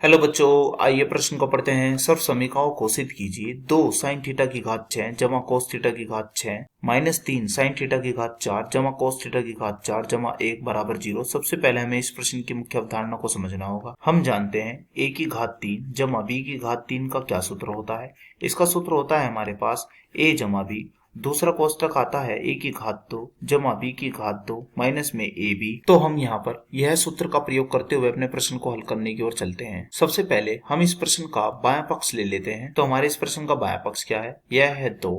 Hello बच्चों, आइए प्रश्न को पढ़ते हैं। सर्व समीकरणों को सिद्ध कीजिए। 2 साइन थीटा की घात 6 जमा कोस थीटा की घात 6 माइनस 3 साइन थीटा की घात 4 जमा कोस थीटा की घात 4 जमा 1 बराबर 0। सबसे पहले हमें इस प्रश्न की मुख्य अवधारणा को समझना होगा। हम जानते हैं a की घात 3 जमा b की घात 3 का क्या सूत्र होता है। इसका सूत्र होता है हमारे पास a जमा b, दूसरा कोष्टक आता है a की घात 2 जमा b की घात 2 माइनस में ab। तो हम यहाँ पर यह सूत्र का प्रयोग करते हुए अपने प्रश्न को हल करने की ओर चलते हैं। सबसे पहले हम इस प्रश्न का बायां पक्ष ले लेते हैं। तो हमारे इस प्रश्न का बायां पक्ष क्या है? यह है 2।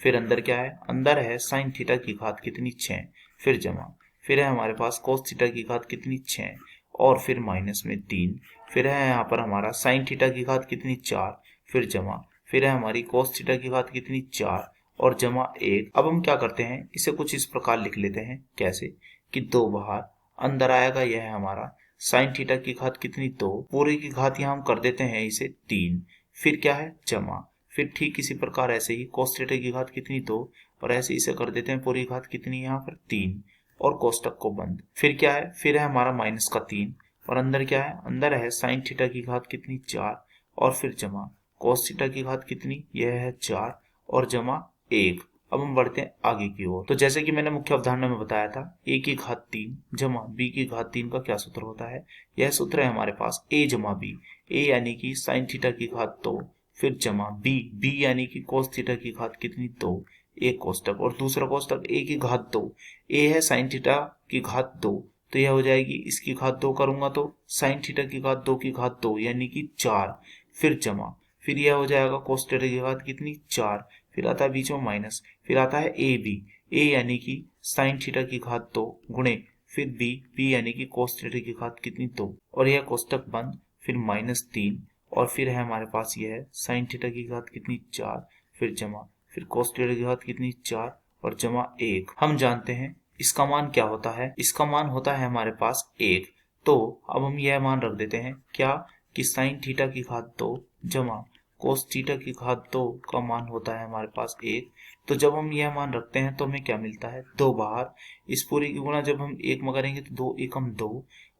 फिर अंदर क्या है? अंदर है साइन थीटा की घात कितनी 6, फिर जमा, फिर है हमारे पास कोस थीटा की घात कितनी 6 और फिर माइनस में 3, फिर है यहाँ पर हमारा साइन थीटा की घात कितनी 4, फिर जमा, फिर है हमारी कोस थीटा की घात कितनी 4 और जमा 1। अब हम क्या करते हैं, इसे कुछ इस प्रकार लिख लेते हैं। कैसे कि 2 बाहर, अंदर आएगा यह है हमारा साइन थीटा की घात कितनी 2, पूरी की घात यहाँ हम कर देते हैं इसे 3, फिर क्या है जमा, फिर ठीक इसी प्रकार ऐसे ही कोस थीटा की घात कितनी 2 और ऐसे इसे कर देते हैं पूरी घात कितनी यहाँ पर 3 और कोष्टक को बंद। फिर क्या है? फिर है हमारा माइनस का 3 और अंदर क्या है? अंदर है साइन थीटा की घात कितनी 4 और फिर जमा कोस थीटा की घात कितनी, यह है 4 और जमा 1। अब हम बढ़ते हैं आगे की ओर। तो जैसे कि मैंने मुख्य अवधारणा में बताया था, a की घात 3 जमा b की घात 3 का क्या सूत्र होता है? यह सूत्र है हमारे पास a जमा b, a यानी कि साइन थीटा की घात 2, फिर जमा b यानी कि कोस थीटा की घात कितनी 2, एक कोष्टक और दूसरा कोष्टक a की घात 2, a है साइन थीटा की घात 2 तो यह हो जाएगी इसकी घात 2 करूंगा तो साइन थीटा की घात 2 की घात 2 यानी कि 4, फिर जमा, फिर यह हो जाएगा कोस थीटा की घात कितनी 4, फिर आता है बीच में माइनस, फिर आता है ए बी, ए यानी कि साइन थीटा की घात 2 गुणे फिर बी यानी कि कोस थीटा की घात कितनी 2 और यह कोष्टक बंद, फिर माइनस 3 और फिर है हमारे पास यह साइन थीटा की घात कितनी 4, फिर जमा, फिर कोस थीटा की घात कितनी 4 और जमा 1। हम जानते हैं इसका मान क्या होता है? इसका मान होता है हमारे पास 1। तो अब हम यह मान रख देते हैं क्या कि साइन थीटा की घात 2 जमा कोस थीटा की घात 2 का मान होता है हमारे पास 1। तो जब हम यह मान रखते हैं तो हमें क्या मिलता है? 2 बाहर, इस पूरी की गुणा जब हम 1 में करेंगे तो 2 एकम 2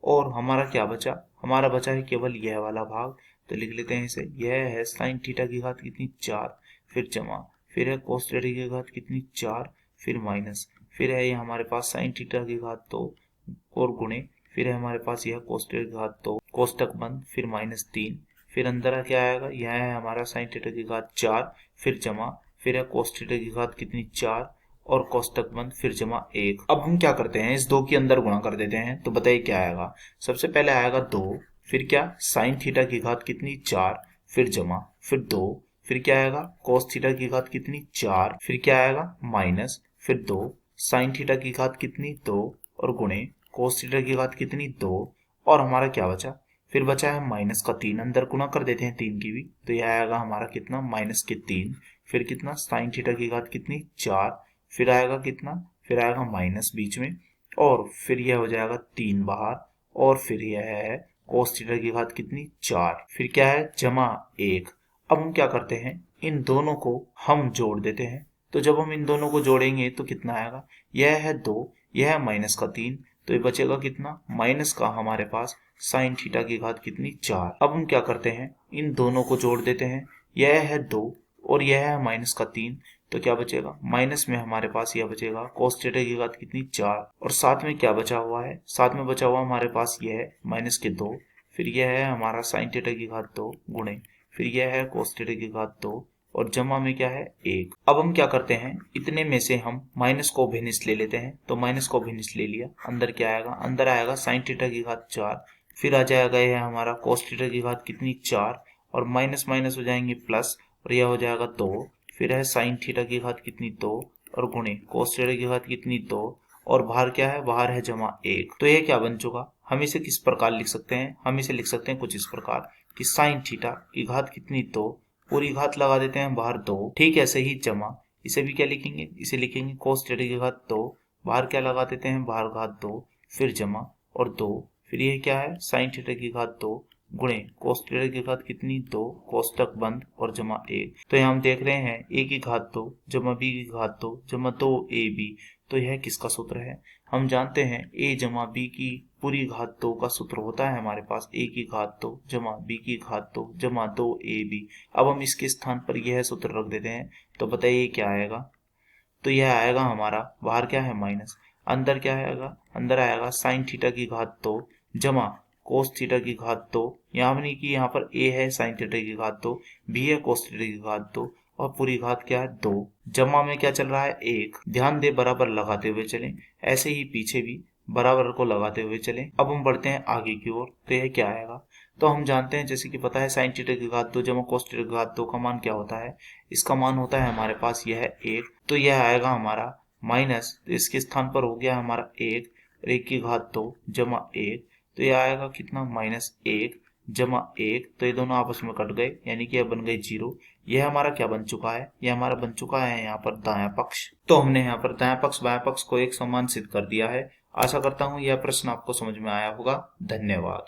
और हमारा क्या बचा? हमारा बचा है केवल यह वाला भाग। तो लिख लेते हैं इसे, यह है साइन थीटा की घात कितनी 4, फिर जमा, फिर है कोस थीटा की घात कितनी 4, फिर माइनस, फिर है ये हमारे पास साइन थीटा की घात 2 और गुणे, फिर है हमारे पास यह कोस थीटा की घात 2 कोष्टक बंद, फिर माइनस 3, फिर अंदर क्या आएगा? यह है हमारा साइन थीटा की घात 4, फिर जमा, फिर है कोस थीटा की घात कितनी 4 और कोष्टक बंद, फिर जमा 1। अब हम क्या करते हैं, इस 2 के अंदर गुणा कर देते हैं। तो बताइए क्या आएगा? सबसे पहले आएगा 2, फिर क्या साइन थीटा की घात कितनी 4, फिर जमा, फिर 2, फिर क्या आएगा कोस थीटा की घात कितनी 4, फिर क्या आएगा माइनस, फिर 2 साइन थीटा की घात कितनी 2 और गुणे कोस थीटा की घात कितनी 2 और हमारा क्या बचा? फिर बचा है माइनस का 3, अंदर गुणा कर देते हैं 3 की भी। तो यह आएगा हमारा कितना? माइनस के 3, फिर कितना साइन थीटा की घात कितनी 4, फिर आएगा कितना? फिर आएगा माइनस बीच में और फिर यह हो जाएगा 3 बाहर और फिर यह है कोस थीटा की घात कितनी 4, फिर क्या है जमा 1। अब हम क्या करते हैं, इन दोनों को हम जोड़ देते हैं। तो जब हम इन दोनों को जोड़ेंगे तो कितना आएगा? यह है 2, यह है माइनस का 3, तो ये बचेगा कितना? माइनस का हमारे पास साइन थीटा की घात कितनी 4। अब हम क्या करते हैं, इन दोनों को जोड़ देते हैं। यह है 2 और यह है माइनस का 3, तो क्या बचेगा? माइनस में हमारे पास यह बचेगा कोस थीटा की घात कितनी 4 और साथ में क्या बचा हुआ है? साथ में बचा हुआ हमारे पास यह है माइनस के 2, फिर यह है हमारा साइन थीटा की घात 2 गुणे, फिर यह है कोस थीटा की घात 2 और जमा में क्या है 1। अब हम क्या करते हैं, इतने में से हम माइनस को भिन्नस ले लेते हैं। तो माइनस को भिन्नस ले लिया, अंदर क्या आएगा? अंदर आएगा साइन थीटा की घात 4, फिर आ जाएगा यह हमारा कोस थीटा की घात कितनी 4 और माइनस माइनस हो जाएंगे प्लस और यह हो जाएगा 2, फिर है साइन थीटा की घात कितनी 2 और गुणे कोस थीटा की घात कितनी 2 और बाहर क्या है? बाहर है जमा 1। तो यह क्या बन चुका? हम इसे किस प्रकार लिख सकते हैं? हम इसे लिख सकते हैं कुछ इस प्रकार कि साइन थीटा की घात कितनी 2, पूरी घात लगा देते हैं बाहर 2, ठीक ऐसे ही जमा, इसे भी क्या लिखेंगे? इसे लिखेंगे कोस थीटा की घात 2, बाहर क्या लगा देते हैं? बाहर घात 2, फिर जमा और 2, फिर ये क्या है? साइन थीटा की घात 2 गुणे कोस थीटा की घात कितनी 2 कोष्टक बंद और जमा 1। तो यहाँ हम देख रहे हैं a की घात 2 जमा b की घात 2 जमा 2ab। तो यह किसका सूत्र है? हम जानते हैं a जमा b की पूरी घात 2 का सूत्र होता है हमारे पास a की घात 2 जमा b की घात 2 जमा 2ab। अब हम इसके स्थान पर यह सूत्र रख देते हैं, तो बताइए क्या आएगा। तो यह आएगा हमारा, बाहर क्या है माइनस, अंदर क्या आएगा, अंदर आएगा साइन थीटा की घात 2 जमा कोस थीटा की घात 2, यानी कि यहाँ पर a है साइन थीटा की घात 2, b है कोस थीटा की घात 2 और पूरी घात क्या है 2। जमा में क्या चल रहा है 1। ध्यान दे बराबर लगाते हुए चलें, ऐसे ही पीछे भी बराबर को लगाते हुए चलें। अब हम बढ़ते हैं आगे की ओर, तो यह क्या आएगा। तो हम जानते हैं, जैसे कि पता है साइन थीटा की घात 2 जमा कोस थीटा की घात 2 का मान क्या होता है, इसका मान होता है हमारे पास यह 1। तो यह आएगा हमारा माइनस, इसके स्थान पर हो गया हमारा 1, 1 की घात 2 जमा 1, तो यह आएगा कितना -1 जमा 1, तो ये दोनों आपस में कट गए, यानी कि यह बन गए 0। यह हमारा क्या बन चुका है, यह हमारा बन चुका है यहाँ पर दायां पक्ष। तो हमने यहाँ पर दायां पक्ष बायां पक्ष को एक समान सिद्ध कर दिया है। आशा करता हूँ यह प्रश्न आपको समझ में आया होगा। धन्यवाद।